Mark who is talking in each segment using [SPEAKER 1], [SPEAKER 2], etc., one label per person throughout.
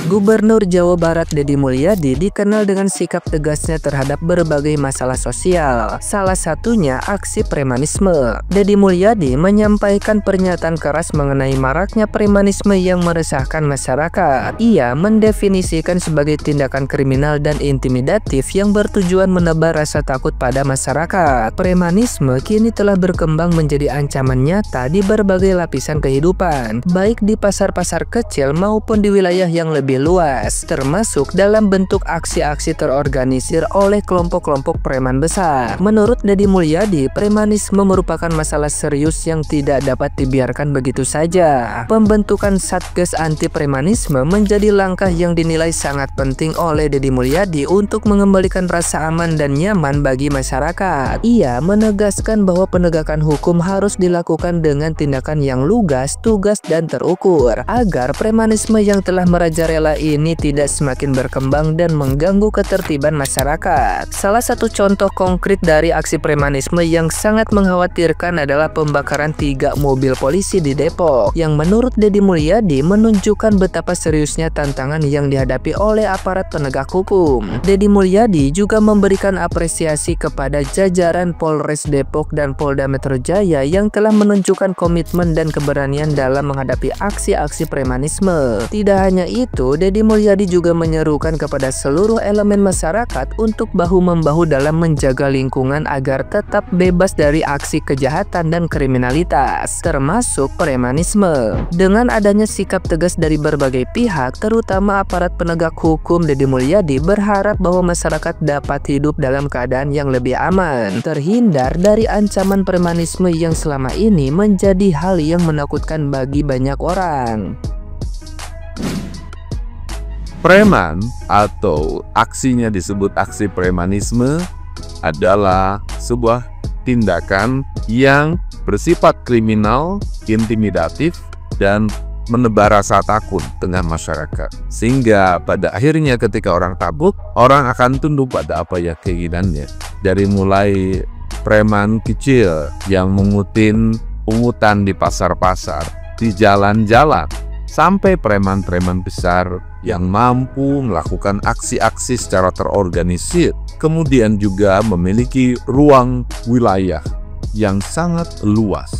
[SPEAKER 1] Gubernur Jawa Barat Deddy Mulyadi dikenal dengan sikap tegasnya terhadap berbagai masalah sosial, salah satunya aksi premanisme. Deddy Mulyadi menyampaikan pernyataan keras mengenai maraknya premanisme yang meresahkan masyarakat. Ia mendefinisikan sebagai tindakan kriminal dan intimidatif yang bertujuan menebar rasa takut pada masyarakat. Premanisme kini telah berkembang menjadi ancaman nyata di berbagai lapisan kehidupan, baik di pasar-pasar kecil maupun di wilayah yang lebih luas, termasuk dalam bentuk aksi-aksi terorganisir oleh kelompok-kelompok preman besar. Menurut Deddy Mulyadi, premanisme merupakan masalah serius yang tidak dapat dibiarkan begitu saja. Pembentukan Satgas Anti Premanisme menjadi langkah yang dinilai sangat penting oleh Deddy Mulyadi untuk mengembalikan rasa aman dan nyaman bagi masyarakat. Ia menegaskan bahwa penegakan hukum harus dilakukan dengan tindakan yang lugas, tugas, dan terukur, agar premanisme yang telah merajalela ini tidak semakin berkembang dan mengganggu ketertiban masyarakat. Salah satu contoh konkret dari aksi premanisme yang sangat mengkhawatirkan adalah pembakaran 3 mobil polisi di Depok, yang menurut Deddy Mulyadi menunjukkan betapa seriusnya tantangan yang dihadapi oleh aparat penegak hukum. Deddy Mulyadi juga memberikan apresiasi kepada jajaran Polres Depok dan Polda Metro Jaya yang telah menunjukkan komitmen dan keberanian dalam menghadapi aksi-aksi premanisme. Tidak hanya itu, Deddy Mulyadi juga menyerukan kepada seluruh elemen masyarakat untuk bahu-membahu dalam menjaga lingkungan agar tetap bebas dari aksi kejahatan dan kriminalitas, termasuk premanisme. Dengan adanya sikap tegas dari berbagai pihak, terutama aparat penegak hukum, Deddy Mulyadi berharap bahwa masyarakat dapat hidup dalam keadaan yang lebih aman, terhindar dari ancaman premanisme yang selama ini menjadi hal yang menakutkan bagi banyak orang.
[SPEAKER 2] Preman atau aksinya disebut aksi premanisme adalah sebuah tindakan yang bersifat kriminal, intimidatif, dan menebar rasa takut dengan masyarakat. Sehingga pada akhirnya ketika orang takut, orang akan tunduk pada apa ya keinginannya. Dari mulai preman kecil yang pungutan di pasar-pasar, di jalan-jalan, sampai preman-preman besar yang mampu melakukan aksi-aksi secara terorganisir, kemudian juga memiliki ruang wilayah yang sangat luas.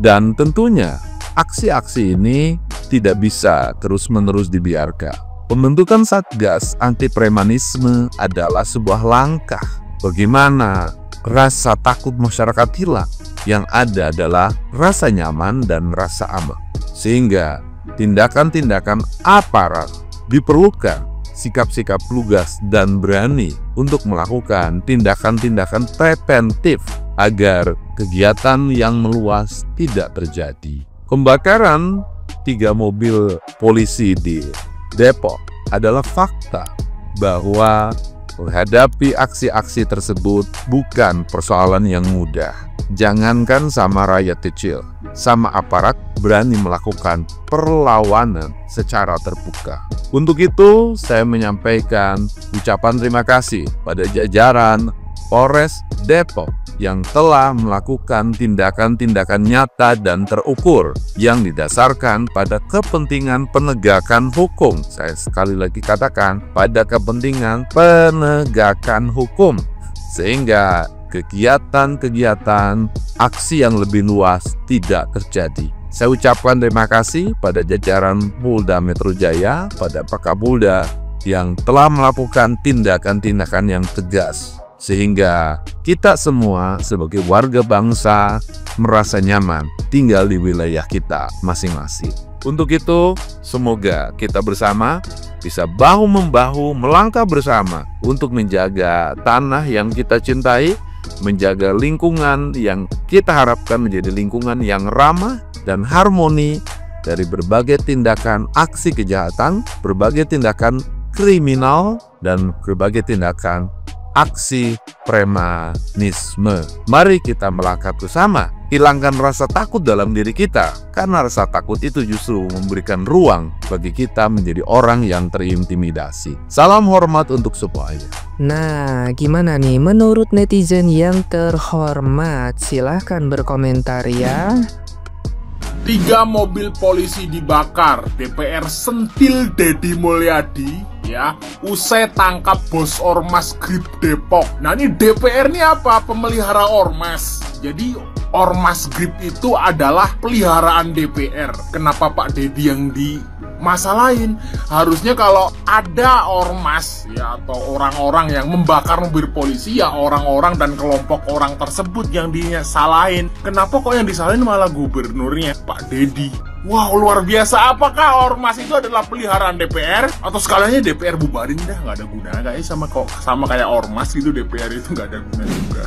[SPEAKER 2] Dan tentunya aksi-aksi ini tidak bisa terus-menerus dibiarkan. Pembentukan Satgas Anti Premanisme adalah sebuah langkah bagaimana rasa takut masyarakat hilang. Yang ada adalah rasa nyaman dan rasa aman. Sehingga tindakan-tindakan aparat diperlukan sikap-sikap lugas dan berani untuk melakukan tindakan-tindakan preventif agar kegiatan yang meluas tidak terjadi. Pembakaran 3 mobil polisi di Depok adalah fakta bahwa menghadapi aksi-aksi tersebut bukan persoalan yang mudah. Jangankan sama rakyat kecil, sama aparat berani melakukan perlawanan secara terbuka. Untuk itu, saya menyampaikan ucapan terima kasih pada jajaran Polres Depok yang telah melakukan tindakan-tindakan nyata dan terukur yang didasarkan pada kepentingan penegakan hukum. Saya sekali lagi katakan, pada kepentingan penegakan hukum, sehingga kegiatan-kegiatan aksi yang lebih luas tidak terjadi. Saya ucapkan terima kasih pada jajaran Polda Metro Jaya, pada Pak Kapolda yang telah melakukan tindakan-tindakan yang tegas, sehingga kita semua sebagai warga bangsa merasa nyaman tinggal di wilayah kita masing-masing. Untuk itu, semoga kita bersama bisa bahu-membahu melangkah bersama untuk menjaga tanah yang kita cintai, menjaga lingkungan yang kita harapkan menjadi lingkungan yang ramah dan harmoni dari berbagai tindakan aksi kejahatan, berbagai tindakan kriminal, dan berbagai tindakan aksi premanisme. Mari kita melangkah bersama, hilangkan rasa takut dalam diri kita, karena rasa takut itu justru memberikan ruang bagi kita menjadi orang yang terintimidasi. Salam hormat untuk semuanya.
[SPEAKER 1] Nah, gimana nih menurut netizen yang terhormat? Silahkan berkomentar ya.
[SPEAKER 3] 3 mobil polisi dibakar, DPR sentil Deddy Mulyadi ya, usai tangkap bos ormas Grip Depok. Nah ini DPR ini apa? Pemelihara ormas. Jadi ormas Grip itu adalah peliharaan DPR. Kenapa Pak Deddy yang dimasalahin? Harusnya kalau ada ormas ya atau orang-orang yang membakar mobil polisi, ya orang-orang dan kelompok orang tersebut yang disalahin. Kenapa kok yang disalahin malah gubernurnya Pak Deddy? Wow, luar biasa. Apakah ormas itu adalah peliharaan DPR? Atau sekaliannya DPR bubarin dah, nggak ada gunanya kayaknya, sama kayak ormas gitu, DPR itu nggak ada gunanya juga.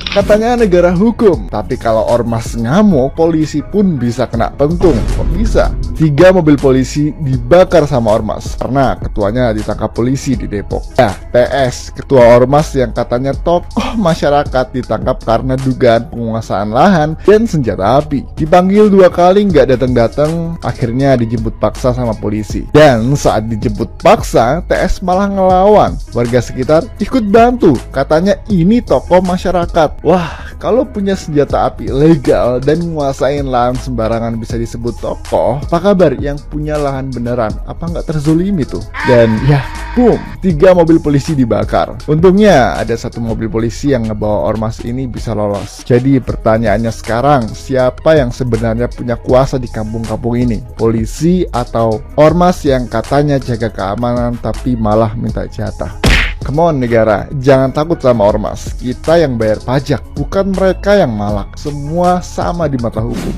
[SPEAKER 4] Katanya negara hukum, tapi kalau ormas ngamuk, polisi pun bisa kena pentung. Kok bisa? 3 mobil polisi dibakar sama ormas karena ketuanya ditangkap polisi di Depok. Ya, PS, ketua ormas yang katanya tokoh masyarakat ditangkap karena dugaan penguasaan lahan dan senjata api. Dipanggil 2 kali nggak datang-datang, akhirnya dijemput paksa sama polisi. Dan saat dijemput paksa, TS malah ngelawan. Warga sekitar ikut bantu, katanya ini tokoh masyarakat. Wah, kalau punya senjata api legal dan menguasain lahan sembarangan bisa disebut tokoh, apa kabar yang punya lahan beneran? Apa nggak terzolimi tuh? Dan ya, boom, 3 mobil polisi dibakar. Untungnya ada 1 mobil polisi yang ngebawa ormas ini bisa lolos. Jadi pertanyaannya sekarang, siapa yang sebenarnya punya kuasa di kampung-kampung ini? Polisi atau ormas yang katanya jaga keamanan tapi malah minta jatah? Come on negara, jangan takut sama ormas. Kita yang bayar pajak, bukan mereka yang malak. Semua sama di mata hukum.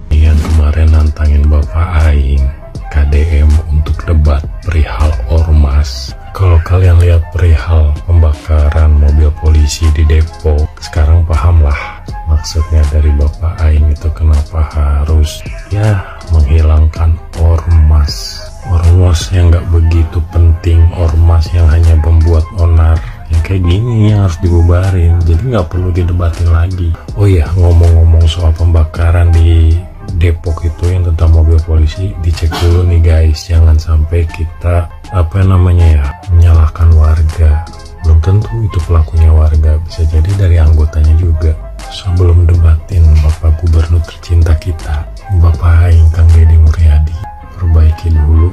[SPEAKER 5] Yang kemarin nantangin Bapak Aing KDM untuk debat perihal ormas. Kalau kalian lihat perihal pembakaran mobil polisi di Depok, sekarang pahamlah maksudnya dari Bapak Aing itu kenapa harus menghilangkan ormas. Ormas yang gak begitu penting, ormas yang hanya membuat onar, yang kayak gini yang harus dibubarin, jadi gak perlu didebatin lagi. Oh iya, ngomong-ngomong soal pembakaran di Depok itu yang tentang mobil polisi, dicek dulu nih guys, jangan sampai kita menyalahkan warga. Belum tentu itu pelakunya warga, bisa jadi dari anggotanya juga. Sebelum debatin Bapak Gubernur tercinta kita, Bapak Aing Kang Deddy Mulyadi, perbaiki dulu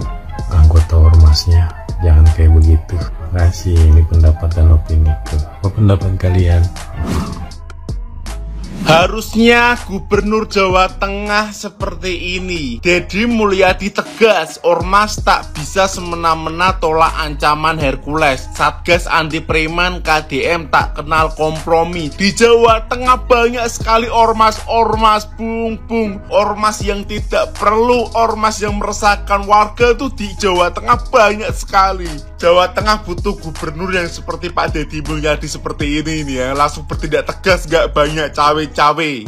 [SPEAKER 5] anggota ormasnya, jangan kayak begitu. Makasih, ini pendapat dan opini ku. Apa pendapat kalian?
[SPEAKER 3] Harusnya Gubernur Jawa Tengah seperti ini. Deddy Mulyadi tegas, ormas tak bisa semena-mena tolak ancaman Hercules. Satgas anti preman KDM tak kenal kompromi. Di Jawa Tengah banyak sekali ormas-ormas, ormas yang tidak perlu, ormas yang meresahkan warga tuh di Jawa Tengah banyak sekali. Jawa Tengah butuh gubernur yang seperti Pak Deddy Mulyadi seperti ini nih ya, langsung bertindak tegas, gak banyak cawe-cawe.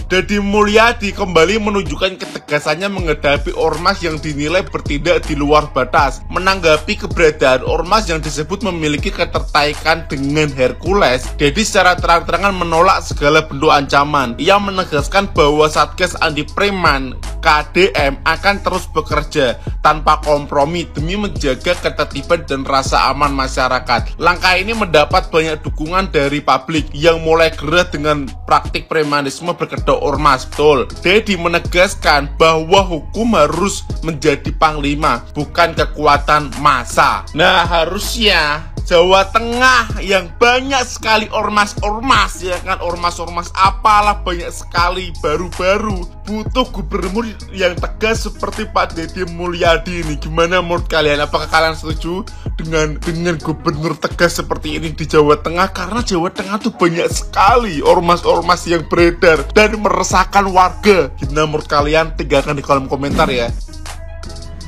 [SPEAKER 3] Deddy Mulyadi kembali menunjukkan ketegasannya menghadapi ormas yang dinilai bertindak di luar batas. Menanggapi keberadaan ormas yang disebut memiliki ketertarikan dengan Hercules, Deddy secara terang-terangan menolak segala bentuk ancaman. Ia menegaskan bahwa Satgas anti preman KDM akan terus bekerja tanpa kompromi demi menjaga ketertiban dan rasa aman masyarakat. Langkah ini mendapat banyak dukungan dari publik yang mulai gerah dengan praktik premanisme berkedok ormas. Betul, Deddy menegaskan bahwa hukum harus menjadi panglima, bukan kekuatan massa. Nah, harusnya Jawa Tengah yang banyak sekali ormas-ormas, ya kan, ormas-ormas apalah banyak sekali, baru-baru butuh gubernur yang tegas seperti Pak Deddy Mulyadi ini. Gimana menurut kalian? Apakah kalian setuju dengan gubernur tegas seperti ini di Jawa Tengah? Karena Jawa Tengah tuh banyak sekali ormas-ormas yang beredar dan meresahkan warga. Gimana menurut kalian? Tinggalkan di kolom komentar ya.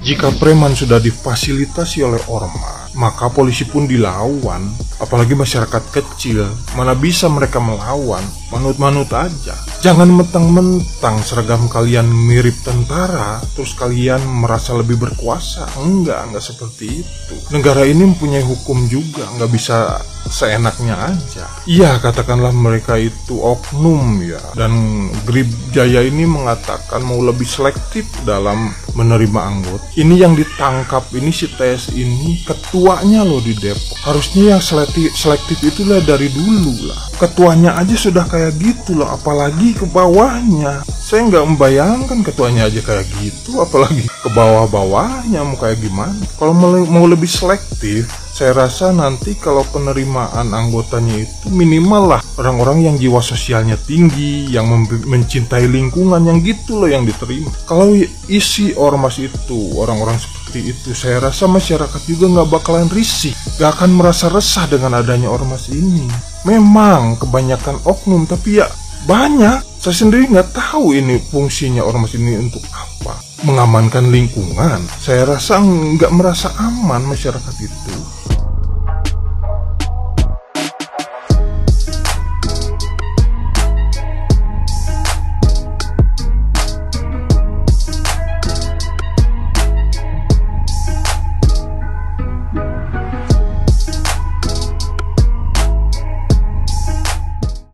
[SPEAKER 6] Jika preman sudah difasilitasi oleh ormas, maka polisi pun dilawan. Apalagi masyarakat kecil, mana bisa mereka melawan, manut-manut aja. Jangan mentang-mentang seragam kalian mirip tentara, terus kalian merasa lebih berkuasa. Enggak seperti itu. Negara ini mempunyai hukum juga, nggak bisa seenaknya aja. Iya, katakanlah mereka itu oknum ya. Dan Grip Jaya ini mengatakan mau lebih selektif dalam menerima anggota. Ini yang ditangkap ini, si TS ini ketuanya loh di Depok. Harusnya yang selektif itulah dari dulu lah. Ketuanya aja sudah kayak gitu loh, apalagi ke bawahnya. Saya nggak membayangkan ketuanya aja kayak gitu, apalagi ke bawah-bawahnya mau kayak gimana. Kalau mau lebih selektif, saya rasa nanti kalau penerimaan anggotanya itu minimal lah orang-orang yang jiwa sosialnya tinggi, yang mencintai lingkungan, yang gitu loh yang diterima. Kalau isi ormas itu orang-orang seperti itu, saya rasa masyarakat juga nggak bakalan risih, nggak akan merasa resah dengan adanya ormas ini. Memang kebanyakan oknum, tapi ya banyak. Saya sendiri nggak tahu ini fungsinya ormas ini untuk apa. Mengamankan lingkungan. Saya rasa nggak merasa aman masyarakat itu.